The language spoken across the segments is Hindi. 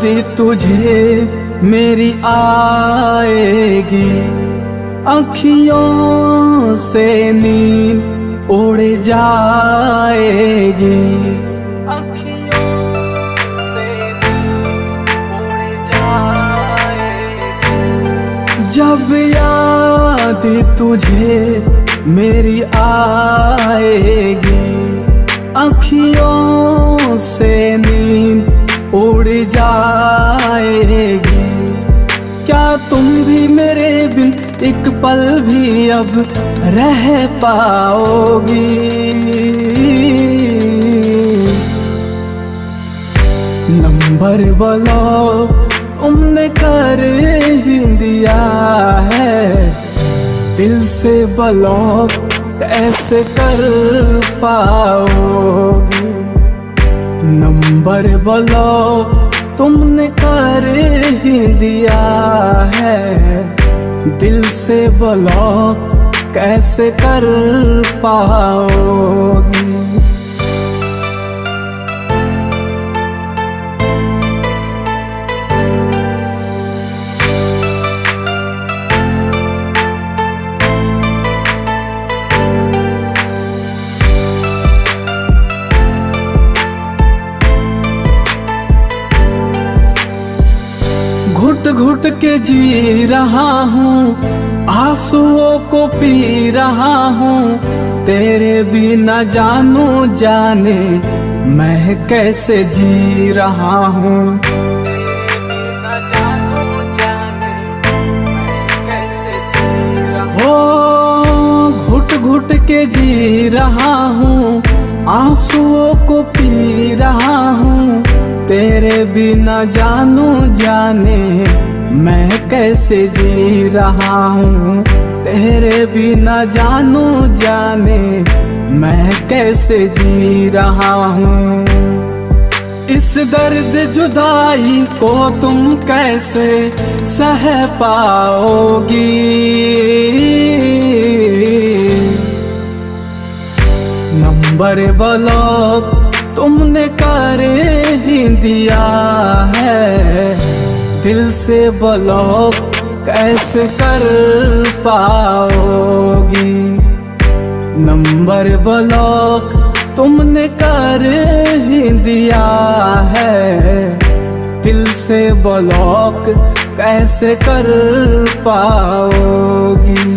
तुझे मेरी आएगी, अखियों से नींद उड़ जाएगी, अखियों से नींद उड़ जाएगी। जब याद तुझे मेरी आएगी, अखियों से नींद उड़ जाएगी। क्या तुम भी मेरे बिन एक पल भी अब रह पाओगी? नंबर ब्लॉक तुमने कर ही दिया है, दिल से ब्लॉक कैसे कर पाओगी? नंबर ब्लॉक तुमने कर ही दिया है, दिल से ब्लॉक कैसे कर पाओगी? घुट घुट के जी रहा हूँ, आंसुओं को पी रहा हूँ, तेरे बिना जानू जाने मैं कैसे जी रहा हूँ। तेरे बिना जानू जाने मैं कैसे जी रहा हूँ। घुट घुट के जी रहा हूँ, आंसुओं को पी रहा हूँ, तेरे बिना जानू जाने मैं कैसे जी रहा हूँ। तेरे बिना जानू जाने मैं कैसे जी रहा हूँ। इस दर्द जुदाई को तुम कैसे सह पाओगी? नंबर ब्लॉक तुमने कर ही दिया है, दिल से ब्लॉक कैसे कर पाओगी? नंबर ब्लॉक तुमने कर ही दिया है, दिल से ब्लॉक कैसे कर पाओगी?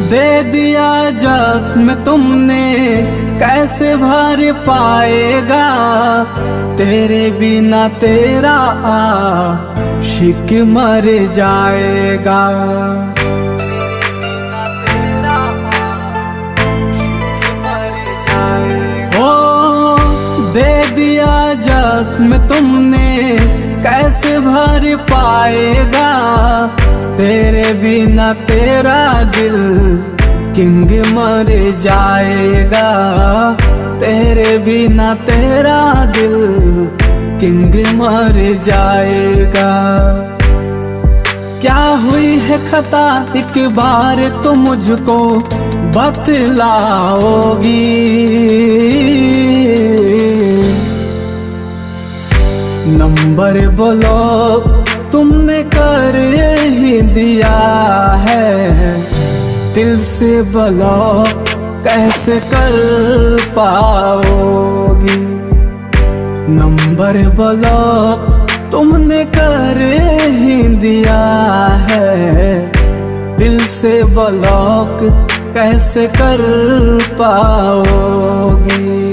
दे दिया जख्म तुमने कैसे भर पाएगा? तेरे बिना तेरा आशिक मर जाएगा, तेरे बिना तेरा आशिक मर जाएगा। ओ दे दिया जख्म तुमने कैसे भर पाएगा? तेरे बिना तेरा दिल किंग मर जाएगा, तेरे बिना तेरा दिल किंग मर जाएगा। क्या हुई है खता एक बार तो मुझको बतलाओगी? नंबर ब्लॉक तुमने कर ही दिया है, दिल से ब्लॉक कैसे कर पाओगी? नंबर ब्लॉक तुमने कर ही दिया है, दिल से ब्लॉक कैसे कर पाओगी?